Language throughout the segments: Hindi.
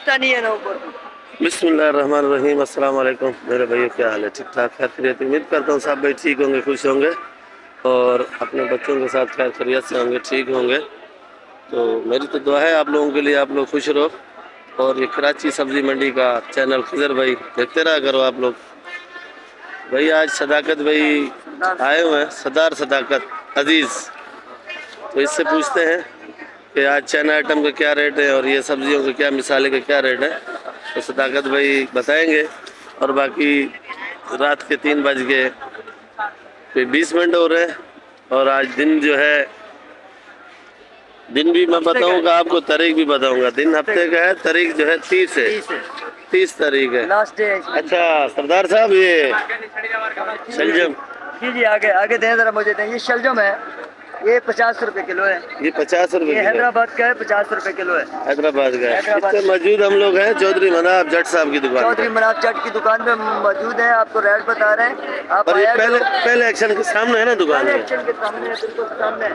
पाकिस्तानी है ना ऊपर। बिस्मिल्लाहिर्रहमानिर्रहीम। अस्सलाम वालेकुम मेरे भाइयों, क्या हाल है? ठीक ठाक खैर खैरियत? उम्मीद करता हूँ सब भाई ठीक होंगे, खुश होंगे और अपने बच्चों के साथ खैर खैरियत से होंगे, ठीक होंगे। तो मेरी तो दुआ है आप लोगों के लिए, आप लोग खुश रहो। और ये कराची सब्जी मंडी का चैनल खिजर भाई देखते रहा करो आप लोग। भाई आज सदाकत भाई आए हुए हैं, सरदार सदाकत अजीज़। तो इससे पूछते हैं कि आज चाइना आइटम के क्या रेट है और ये सब्जियों के क्या मिसाले के क्या रेट है। तो सदाकत भाई बताएंगे। और बाकी रात के 3 बज गए, फिर 20 मिनट हो रहे हैं। और आज दिन जो है, दिन भी मैं बताऊंगा आपको, तारीख भी बताऊंगा। दिन हफ्ते का है, तारीख जो है 30 है, 30 तारीख है, लास्ट डे। अच्छा सरदार साहब ये शलजम, जी जी आगे आगे दें जरा, मुझे दें। ये शलजम है, ये 50 रुपए किलो है। ये 50 रुपए ये किलो हैदराबाद का है, 50 रुपए किलो है। हैदराबाद का है। हैदराबाद। इससे मौजूद हम लोग हैं चौधरी मनाब जट साहब की दुकान चौधरी पर। मनाब चट की दुकान पे मौजूद है, आपको रेट बता रहे हैं। आप और ये आया पहले एक्शन के सामने है ना दुकान पहले में। एक्शन के सामने है, बिल्कुल सामने।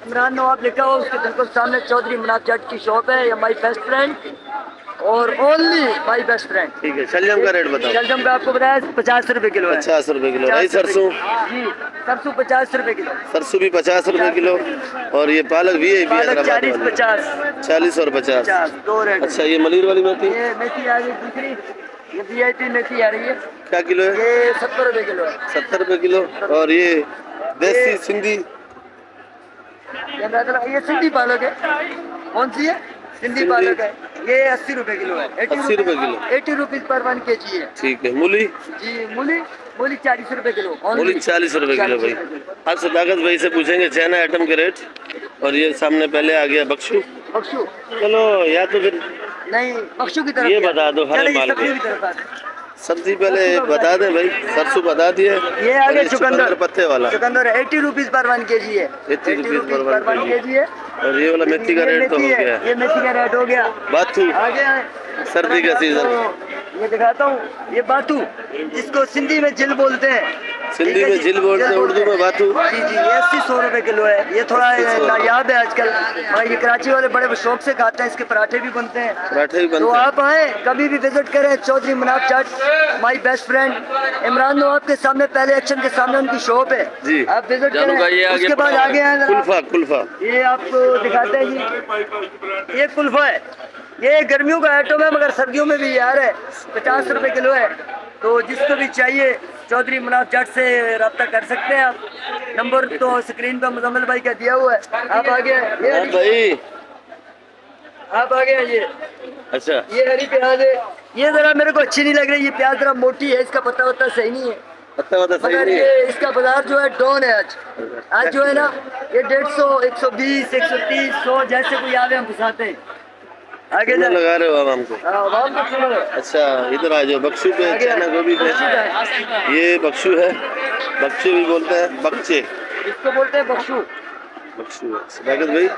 इमरान नवाब लिखा हो उसके बिल्कुल सामने चौधरी मनाब चट की शॉप है। ये माई बेस्ट फ्रेंड और ओनली माई बेस्ट फ्रेंड। ठीक है, शलजम का रेट बताओ। शलजम का आपको बताया 50 रुपए किलो है। 50 रुपए किलो। 50 भाई सरसों? जी सरसों 50 रुपए किलो। सरसों भी 50 रुपए किलो। और ये पालक भी है, पालक 40 वाली 50 40 और 50। 50 दो रेट। अच्छा ये मलिर वाली मेथी? ये मेथी आ गई दूसरी, ये VIP मेथी आ रही है। क्या किलो है? ये 70 रुपए किलो है। 70 रुपए किलो। और ये देसी सिंधी? ये सिंधी पालक है। कौन सी है? सिंधी पालक है। ये 80 रुपए किलो है। 80 रुपए किलो। 80 रुपीज पर 1 kg है। ठीक है। मूली? जी मूली मूली 40 रुपए किलो। मूली 40 रुपए किलो। भाई आप सदाकत भाई से पूछेंगे चाइना आइटम के रेट। और ये सामने पहले आ गया बख्शू। बख्शू चलो या तो फिर नहीं, बख्शू की तरफ ये बता दो हरे माल सब्जी के। की तरफ आते हैं। सब्जी पहले बता दें भाई। सरसों बता दिए। ये आगे चुकंदर पत्ते वाला चुकंदर 80 रुपीज पर 1 kg है। 80 रुपीज पर 1 1 kg है। और ये वाला मेथी का रेट तो हो गया। ये मेथी का रेट हो गया। बाथू आगे सर्दी का सीजन। ये दिखाता हूँ, ये बातू जिसको सिंधी में जिल बोलते हैं। सिंधी में जिल बोलते हैं, उर्दू में बातू। जी जी ये 80-100 रुपए किलो है। ये थोड़ा नायाब है आजकल और ये कराची वाले बड़े शौक से खाते हैं। इसके पराठे भी बनते हैं। पराठे भी बनते तो हैं। आप आए कभी भी विजिट करें चौधरी मनाब चाट, माई बेस्ट फ्रेंड इमरान नवाब के सामने, पहले एक्शन के सामने उनकी शॉप है जी। आप विजिट करें। उसके बाद आगे आए कुल्फा कुल्फा ये आपको दिखाते हैं जी। ये कुल्फा है, ये गर्मियों का आइटम है मगर सर्दियों में भी यार है। 50 रुपए किलो है। तो जिसको भी चाहिए चौधरी मनाब जट से रब्ता कर सकते हैं आप। नंबर तो स्क्रीन पर मुजम्मिल भाई का दिया हुआ है। आप आगे भाई, आप आगे ये अच्छा ये हरी प्याज है। ये जरा मेरे को अच्छी नहीं लग रही, ये प्याज जरा मोटी है, इसका पत्ता वत्ता सही नहीं है। पत्ता सही मगर नहीं ये है। इसका बाजार जो है डाउन है आज जो है ना, ये 150, 120, 130, 100 जैसे कोई आवे हम घुसाते हैं। आगे कितना लगा रहे हो आप हमको? आवाम को सुनो। अच्छा इधर आ जाओ। बख्शू पे, चाइना गोभी पे। ये बख्शू है, बख्शू भी बोलते हैं, बक्चे इसको बोलते हैं बख्शू। बख्शू है। सदाकत भाई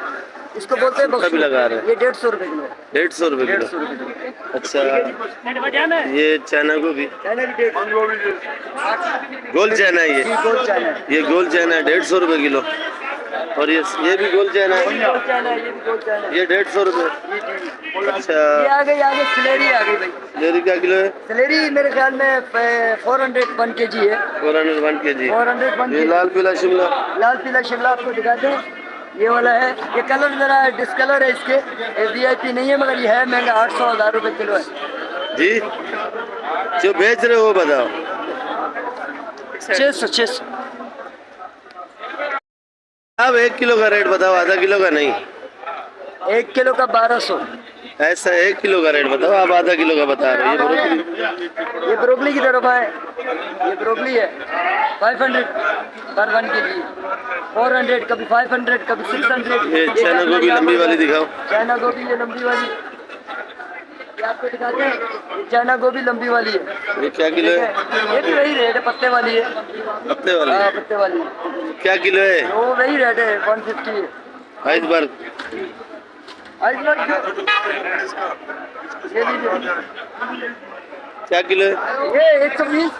इसको बोलते हैं बख्शू। भी लगा रहे हैं। ये 150 रुपए किलो। 150 रुपए किलो। 150 रुपए किलो। अच्छा ये चाइना गोभी, चाइना की 150 गोल चाइना है ये। गोल चाइना। ये गोल चाइना है 150 रुपए किलो। और ये भी गोल चाइना है, गोल चाइना, ये भी गोल चाइना। ये 150 रुपए। अच्छा ये आगे सिलेरी आ गई भाई। लेरी क्या किलो है? सिलेरी मेरे ख्याल में 401 kg है। 401 kg। 401 ये लाल पीला शिमला? लाल पीला शिमला आपको दिखाते हैं। ये वाला है, ये कलर जरा डिस्कलर है इसके। ये VIP नहीं है मगर ये है महंगा, 800-1000 रुपए किलो है जी। जो बेच रहे हो वो बताओ। 600। अब 1 किलो का रेट बताओ, आधा किलो का नहीं। 1 किलो का 1200। ऐसा 1 किलो का रेट बताओ, आप आधा किलो का बता रहे हो। ये ब्रोकली की तरफ है। ये ब्रोकली है 500 पर 1 kg, 400 कभी 500 कभी 600। ये चाइना गोभी लंबी वाली दिखाओ। चाइना गोभी ये लंबी वाली, ये आपको दिखाते हैं। चाइना गोभी लंबी वाली है। ये क्या किलो है? ये भी वही रेट है, पत्ते वाली है। पत्ते वाली? हाँ पत्ते वाली। क्या किलो है? वो वही रेट है 150 है। आइसबर्ग? आइसबर्ग ये लीजिए। क्या किलो है? ये 120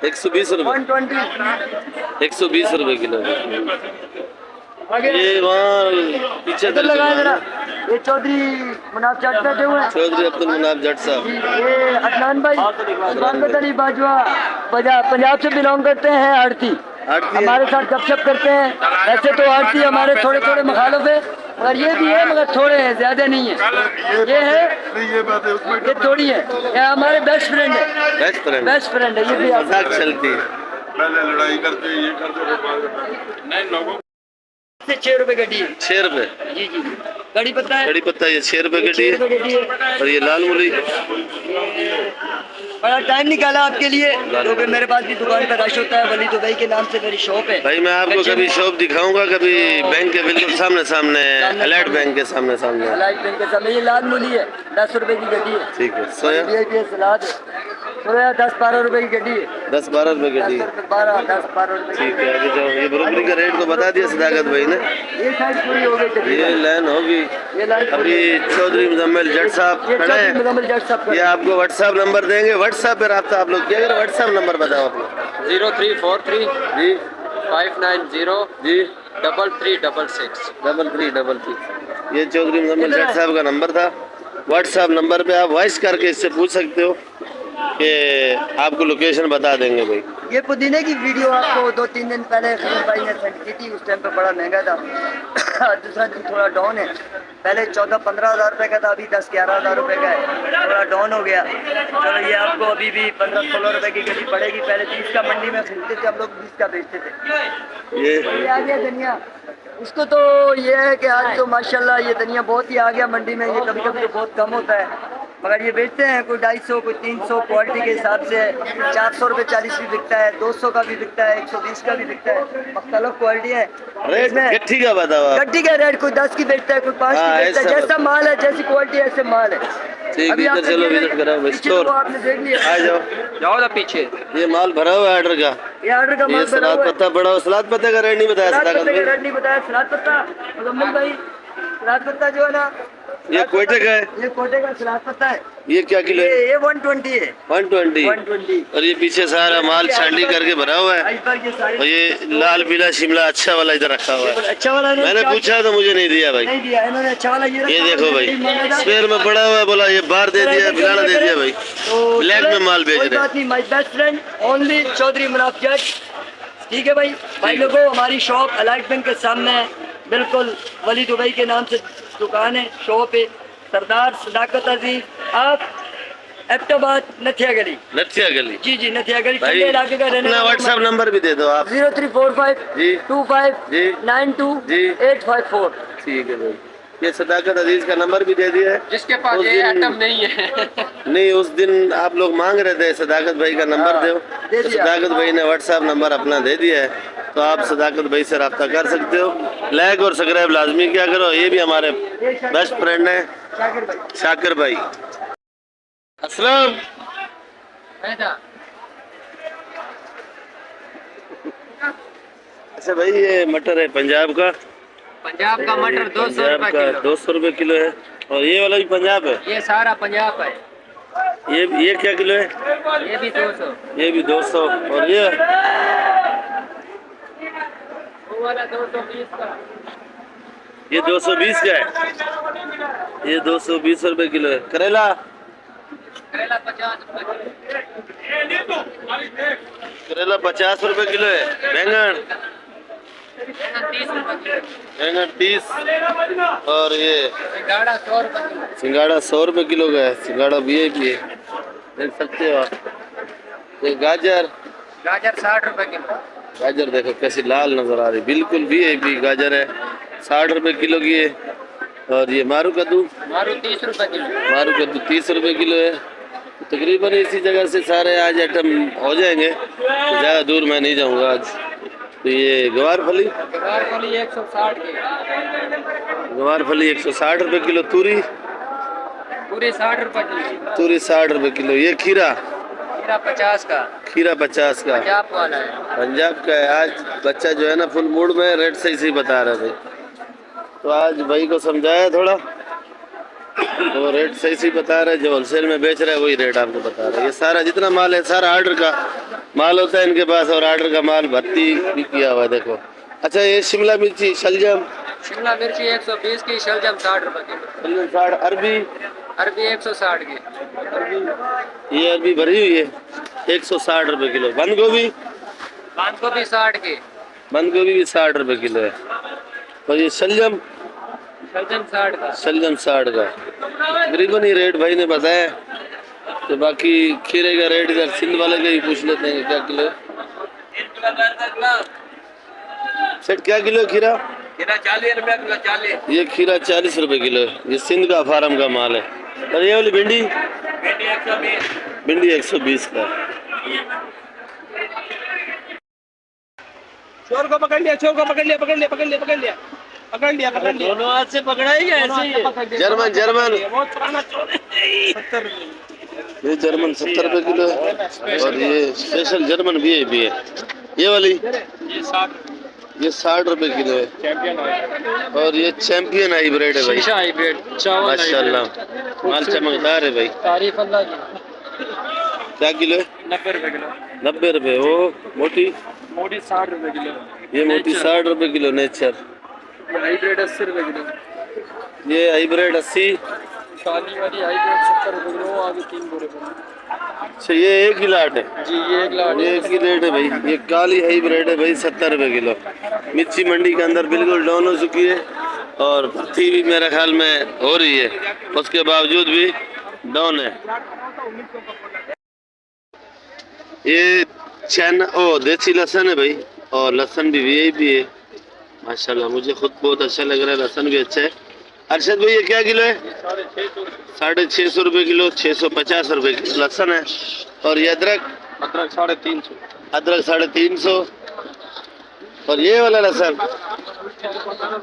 120 रुपए। 120 120 रुपए किलो। आगे ये वहाँ पीछे इधर लगाए जरा। ये चौधरी मुनाफ जाट बैठे हुए हैं। चौधरी अब्दुल मुनाफ जट साहब। ये अदनान भाई बरकत अली बाजवा पंजाब से बिलोंग करते हैं। आड़ती आड़ती है। हमारे साथ गपशप करते हैं। वैसे तो आड़ती हमारे थोड़े थोड़े मुखालिफ है, मगर ये भी है, मगर थोड़े हैं, ज्यादा नहीं है। ये है, ये थोड़ी है, ये हमारे बेस्ट फ्रेंड है। बेस्ट फ्रेंड है ये भी। मजाक चलती है। पहले लड़ाई करते ये करते नहीं लोगों से 6 रुपए गड्डी है। 6 रुपए जी जी। कड़ी पत्ता है, कड़ी पत्ता ये 6 रुपए गड्डी है। गड्डी है। और ये लाल मूली बड़ा टाइम निकाला आपके लिए, क्योंकि मेरे पास भी दुकान पर रश होता है। वली दुबई के नाम से मेरी शॉप है। भाई मैं आपको कभी शॉप दिखाऊंगा, कभी बैंक के बिल्कुल सामने सामने, अलर्ट बैंक के सामने सामने। लाइट बैंक के सामने। ये लाल मूली है, 10 रुपए की गड्डी है। ठीक है। सोया ये सलाद है, सोया 10-12 रुपए की गड्डी है। 10-12 रुपए गड्डी है। 10-12 रुपए। ठीक है। अभी जो ये ब्रोकली का रेट तो बता दिया सदाकत भाई ने। ये साइड पूरी हो गई तकरीबन। ये लाइन होगी। ये लाइट अभी चौधरी मुजम्मिल जट साहब खड़े हैं। मुजम्मिल जट साहब ये आपको व्हाट्सएप नंबर देंगे, व्हाट्सएप पे रब्ता आप लोग किया करें। व्हाट्सएप नंबर बताओ अपना। 0343 जी 590 जी 3366। 3366। ये चौधरी मुजम्मिल जट साहब का नंबर था। व्हाट्सएप नंबर पे आप वॉइस करके इससे पूछ सकते हो कि आपको लोकेशन बता देंगे भाई। ये पुदीने की वीडियो आपको 2-3 दिन पहले खलील भाई ने सेंड की थी। उस टाइम पे बड़ा महंगा था। दूसरा दिन थोड़ा डाउन है। पहले 14-15 हज़ार रुपये का था, अभी 10-11 हज़ार रुपये का है। थोड़ा डाउन हो गया। चलो ये आपको अभी भी 15-16 रुपये की गड्डी पड़ेगी। पहले 30 का मंडी में खरीदते थे हम लोग, 20 का बेचते थे। ये आ गया धनिया। इसको तो ये है कि आज तो माशाल्लाह ये धनिया बहुत ही आ गया मंडी में। ये कभी कभी तो बहुत कम होता है, मगर ये बेचते हैं कोई 250, कोई 300 क्वालिटी के हिसाब से। 400 रुपये 40 भी बिकता है, 200 का भी बिकता है, 120 का भी बिकता है। मुख्तलिफ क्वालिटी है। रेट गट्ठी का बताओ आप। गड्डी का रेट कोई 10 की बेचता है, कोई 5 की बेचता है। जैसा माल है, जैसी क्वालिटी है, ऐसे माल है। ठीक है। इधर चलो, विजिट कराओ स्टोर। आपने देख लिया, आ जाओ जाओ ना पीछे। ये माल भरा हुआ है ऑर्डर का। ये ऑर्डर का ये माल सलाद पत्ता बड़ा हुआ। सलाद पत्ते का रेट नहीं बताया सलाद सदाकत पत्ते का भाई। रेट नहीं बताया। सलाद पत्ता मुजम्मिल भाई, सलाद पत्ता जो है ना, ये कोयटे का है। ये कोटे का सलाद पत्ता है। ये क्या किलो है? ये 120 है। 120। 120। और ये पीछे सारा माल छांडी करके भरा हुआ है। आइसबर्ग के सारे। और ये लाल पीला शिमला अच्छा वाला इधर रखा हुआ है। अच्छा वाला इन्होंने मैंने पूछा तो मुझे नहीं दिया भाई। नहीं दिया इन्होंने। अच्छा वाला ये ये रखा देखो हुआ है, भाई, मंगाया था। स्पेयर में पड़ा हुआ है। बोला ये बाहर दे दिया, बिलाना दे दिया भाई। तो ब्लैक में माल बेच कोई रहे बात नहीं। My best friend only Chaudhary Munaf Jat. ठीक है भाई। भाई लोगों, हमारी शॉप अलाइट बैंक के सामने है, बिल्कुल वली दुबई के नाम से दुकान है, शॉप है। सरदार सदाकत अजीज, आप एबटाबाद नथिया गली। नथिया गली। जी जी, नथिया गली भाई ठंडे इलाके का रहने अपना वाला। व्हाट्सएप नंबर भी दे दो आप। 0345 जी 25 जी 92 जी 854। ठीक है भाई। ये सदाकत अजीज का नंबर भी दे दिया है। जिसके पास उस ये दिन- आइटम नहीं है। नहीं, उस दिन आप लोग मांग रहे थे सदाकत भाई का नंबर दो, दे तो दिया। सदाकत भाई ने व्हाट्सएप नंबर अपना दे दिया है। तो आप सदाकत भाई से रब्ता कर सकते हो। लाइक और सब्सक्राइब लाजमी क्या करो। ये भी हमारे बेस्ट फ्रेंड हैं शाकिर भाई। शाकिर भाई। असलम। अच्छा भाई, ये मटर है पंजाब का। पंजाब का मटर 200 पंजाब रुपए का किलो। 200 रुपये किलो है। और ये वाला भी पंजाब है। ये सारा पंजाब है। ये क्या किलो है? ये भी 200। ये भी 200। और ये वो वाला 220 का। ये 220 का है। ये 220 रुपए किलो है। करेला करेला 50 रुपए। करेला 50 रुपए किलो है। बैंगन 30 रुपए किलो। बैंगन 30। और ये सिंगाड़ा 100 रुपए किलो। सिंगाड़ा 100 रुपए किलो का है। सिंगाड़ा VIP है, देख सकते हो आप। ये गाजर गाजर 60 रुपए किलो। गाजर देखो कैसी लाल नजर आ रही, बिल्कुल VIP गाजर है। 60 रुपए किलो की है। और ये मारू कद्दू मारू 30 रुपए किलो। मारू कद्दू 30 रुपए किलो है। तकरीबन इसी जगह से सारे आज आइटम हो जाएंगे, तो ज़्यादा दूर मैं नहीं जाऊंगा आज। तो ये गवार फली गवार फली 160 की। गवार फली 160 रुपए किलो। तूरी पूरे 60 रुपए किलो। तूरी 60 रुपए किलो। ये खीरा खीरा 50 का। खीरा 50 का पंजाब वाला है। पंजाब का है। आज बच्चा जो है ना फुल मूड में, रेट सही बता रहे थे, तो आज भाई को समझाया थोड़ा, तो रेट सही बता रहे। जो होलसेल में बेच रहे हैं वही रेट आपको बता रहे हैं। ये सारा जितना माल है सारा ऑर्डर का माल होता है इनके पास, और ऑर्डर का माल भर्ती भी किया हुआ है। देखो अच्छा, ये शिमला मिर्ची शलजम शिमला मिर्ची 120 की, शलजम 60 रुपए किलो। शलजम 60, अरबी अरबी 160 की। ये अरबी भरी हुई है 160 रुपए किलो। बंद गोभी बंद गोभी 60 की। बंद गोभी भी 60 रुपए किलो है। और ये शलजम शलजम 60 का। शलजम 60 का। तकरीबन ही रेट भाई ने बताया। तो बाकी खीरे का रेट इधर सिंध वाले का ही पूछ लेते हैं क्या किलो है। सेठ क्या किलो है खीरा? खीरा 40 रुपए किलो। 40। ये खीरा 40 रुपए किलो है। ये सिंध का फार्म का माल है। और ये वाली भिंडी भिंडी 120। भिंडी 120 का। चोर को पकड़ लिया, चोर को पकड़ लिया, पकड़ लिया, पकड़ लिया, पकड़ लिया, पकड़ लिया, पकड़ लिया। दोनों हाथ से पकड़ा ही है ऐसे ही। जर्मन जर्मन बहुत पुराना चोर है। 70 रुपए। ये जर्मन 70 रुपए किलो है। और ये स्पेशल जर्मन भी है। ये वाली ये 60 ये 60 रुपए किलो है। चैंपियन है। और ये चैंपियन हाइब्रिड है भाई। शीशा हाइब्रिड चावल माशाल्लाह माल चमकदार है भाई। तारीफ अल्लाह की। क्या किलो है? 90 रुपए किलो। 90 रुपए। वो मोटी मोटी 60 रुपए किलो। ये मोटी 60 रुपए किलो नेचर। हाइब्रिड 80 रुपए किलो। ये हाइब्रिड 80। काली वाली हाइब्रिड 70 रुपए किलो। आगे 3 बोरे पर। अच्छा ये एक ही लाट है। जी ये एक लाट। ये एक ही रेट है भाई। ये काली हाइब्रिड है भाई 70 रुपए किलो। मिर्ची मंडी के अंदर बिल्कुल डाउन हो चुकी है और भर्ती भी मेरे ख्याल में हो रही है, उसके बावजूद भी डाउन है। ये देसी लहसुन है भाई। और लहसुन भी वीआईपी है माशाल्लाह। मुझे खुद बहुत अच्छा लग रहा है। लहसुन भी अच्छा है। अरशद भाई ये क्या किलो है? 650 रुपए किलो। 650 रुपए किलो लहसुन है। और ये अदरक 350। अदरक 350। और ये वाला लहसुन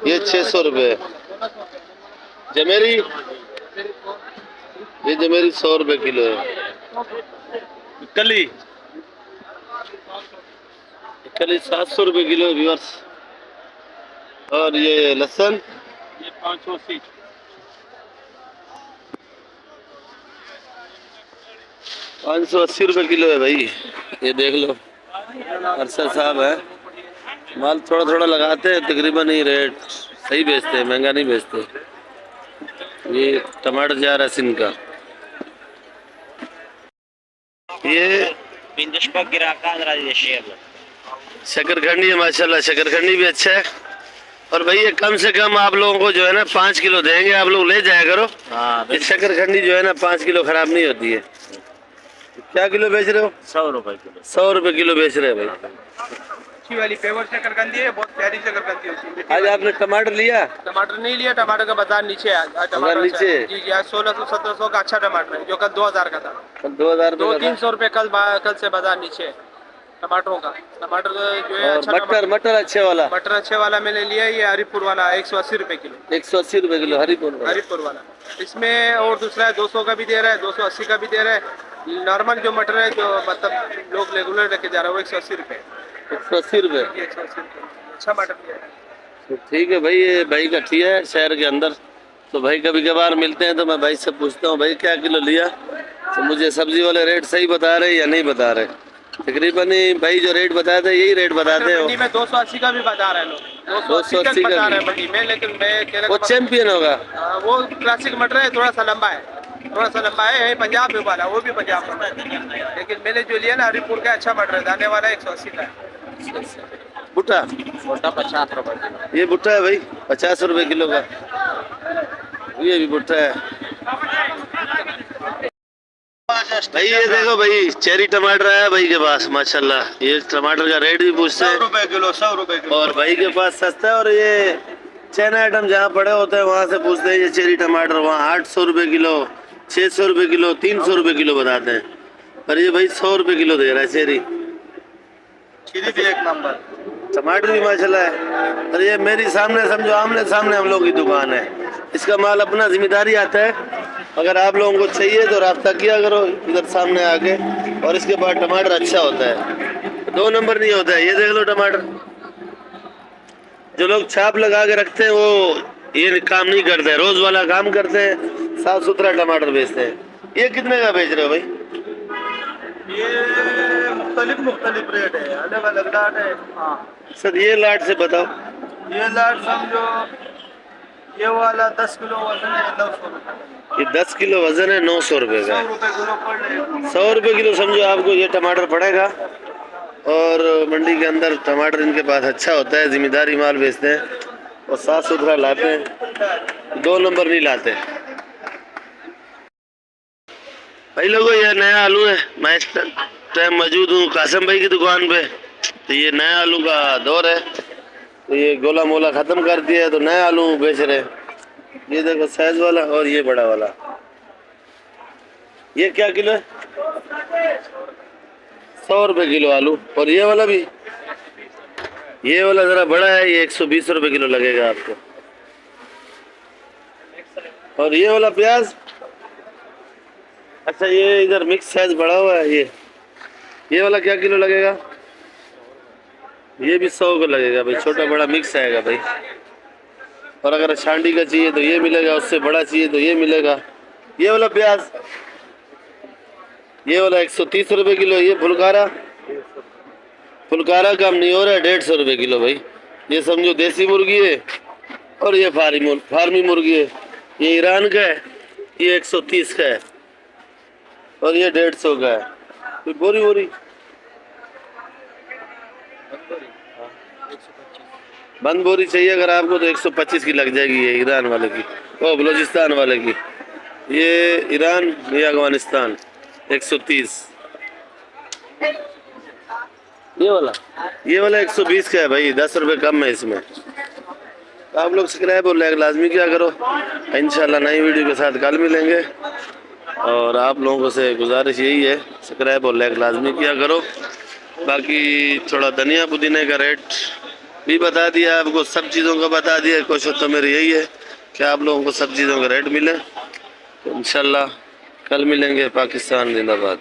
ये 600 रुपए है। जमेरी ये जमेरी 100 रुपए किलो है। कली कली 700 रुपए किलो है व्यूअर्स। और ये लहसुन ये 580। 580 रुपए किलो है भाई। ये देख लो अरशद साहब है। माल थोड़ा थोड़ा लगाते हैं, तकरीबन ही रेट सही बेचते हैं, महंगा नहीं बेचते। ये टमाटर जा रहा है सिंध का। ये शकरखंडी है माशाल्लाह। शकरखंडी भी अच्छा है। और भाई ये कम से कम आप लोगों को जो है ना 5 किलो देंगे, आप लोग ले जाया करो। ये शकरखंडी जो है ना 5 किलो खराब नहीं होती है। क्या किलो बेच रहे हो? 100 रुपए किलो। 100 रुपए किलो बेच रहे हैं भाई। अच्छी वाली पेवर शकरकंदी है, बहुत प्यारी शकरकंदी होती है। आज आपने टमाटर लिया? टमाटर नहीं लिया, टमाटर का बाजार नीचे है। बाजार नीचे? जी जी आज 1600-1700 का अच्छा टमाटर है, जो कल 2000 का था। 2000 रुपए 200-300 रुपए कल से बाजार नीचे है टमाटरों का। टमाटर जो है अच्छा मटर मटर अच्छे वाला मटर अच्छे वाला मैंने लिया। ये हरिपुर वाला 180 रुपए किलो। 180 रुपए किलो हरिपुर वाला। इसमें और दूसरा है 200 का भी दे रहा है, 280 का भी दे रहा है। नॉर्मल जो मटर है जो मतलब लोग रेगुलर लेके जा रहा है वो 180 रुपए। 180 रुपए। 180 रुपए अच्छा मटर दिया है। तो ठीक है भाई। ये भाई का ठीक है शहर के अंदर। तो भाई कभी कभार मिलते हैं तो मैं भाई से पूछता हूँ भाई क्या किलो लिया। तो मुझे सब्जी वाले रेट सही बता रहे या नहीं बता रहे। तकरीबन ही भाई जो रेट बताए थे यही रेट बताते हो। मंडी में 280 का भी बता रहे हैं लोग। 280 तक बता रहे हैं मंडी में। लेकिन मैं कह वो चैंपियन होगा। वो क्लासिक मटर है, थोड़ा सा लंबा है, थोड़ा सा लंबा है। यही पंजाब में वाला, वो भी पंजाब में है। लेकिन मैंने जो लिया ना हरिपुर का अच्छा मटर है, दाने वाला 180 का है। भुट्टा छोटा 50 रुपए किलो। ये भुट्टा है भाई 50 रुपए किलो का। ये भी भुट्टा है भाई। ये देखो भाई चेरी टमाटर आया भाई के पास माशाल्लाह। ये टमाटर का रेट भी पूछते हैं। 100 रुपए किलो 100 रुपए किलो। और भाई के पास सस्ता है। और ये चैन आइटम जहाँ पड़े होते हैं वहाँ से पूछते हैं ये चेरी टमाटर वहाँ 800 रुपए किलो, 600 रुपए किलो, 300 रुपए किलो बताते हैं। पर ये भाई 100 रुपए किलो दे रहा है चेरी। खीरी भी एक नंबर। टमाटर भी माशाल्लाह है। और ये मेरी सामने समझो आमने सामने हम लोग की दुकान है। इसका माल अपना जिम्मेदारी आता है। अगर आप लोगों को चाहिए तो रब्ता किया करो इधर सामने आके। और इसके बाद टमाटर अच्छा होता है, 2 नंबर नहीं होता है। ये देख लो टमाटर। जो लोग छाप लगा के रखते हैं वो ये काम नहीं करते, रोज वाला काम करते हैं, साफ सुथरा टमाटर बेचते हैं। ये कितने का बेच रहे हो भाई? ये मुख्तलिफ रेट है, अलग अलग लाट है। हाँ सर ये लाट से बताओ। ये लाट समझो ये वाला 10 किलो वजन है 900 रुपये। ये 10 किलो वजन है 900 रुपये का। 100 रुपये किलो पड़ रहे हैं। 100 रुपये किलो समझो आपको ये टमाटर पड़ेगा। और मंडी के अंदर टमाटर इनके पास अच्छा होता है, जिम्मेदारी माल बेचते हैं और साफ सुथरा लाते हैं, 2 नंबर नहीं लाते। भाई लोगों ये नया आलू है, मैं इस टाइम मौजूद हूँ कासिम भाई की दुकान पे। तो ये नया आलू का दौर है, तो ये गोला मोला ख़त्म कर दिया है तो नया आलू बेच रहे हैं। ये देखो साइज वाला और ये बड़ा वाला। ये क्या किलो है? 100 रुपये किलो आलू। और ये वाला भी, ये वाला ज़रा बड़ा है, ये 120 रुपये किलो लगेगा आपको। और ये वाला प्याज, अच्छा ये इधर मिक्स साइज बड़ा हुआ है। ये वाला क्या किलो लगेगा? ये भी 100 को लगेगा भाई, छोटा बड़ा मिक्स आएगा भाई। और अगर छांडी का चाहिए तो ये मिलेगा, उससे बड़ा चाहिए तो ये मिलेगा। ये वाला प्याज, ये वाला 130 रुपये किलो। ये फुलकारा काम नहीं हो रहा है, 150 रुपये किलो भाई। ये समझो देसी मुर्गी है और ये फार्मी मुर्गी है। ये ईरान का है, ये 130 का है और ये 150 का है। तो बोरी बंद बोरी चाहिए अगर आपको तो 125 की लग जाएगी। ये ईरान वाले की, ओ बलूचिस्तान वाले की। ये ईरान, ये अफगानिस्तान 130। ये वाला 120 का है भाई, 10 रुपये कम है इसमें। तो आप लोग सब्सक्राइब और लाइक लाजमी क्या करो। इंशाल्लाह नई वीडियो के साथ कल मिलेंगे। और आप लोगों से गुजारिश यही है, सब्सक्राइब और लाइक लाजमी किया करो। बाकी थोड़ा धनिया पुदीने का रेट भी बता दिया आपको, सब चीज़ों का बता दिया। कोशिश तो मेरी यही है कि आप लोगों को सब चीज़ों का रेट मिले। तो इंशाल्लाह कल मिलेंगे। पाकिस्तान जिंदाबाद।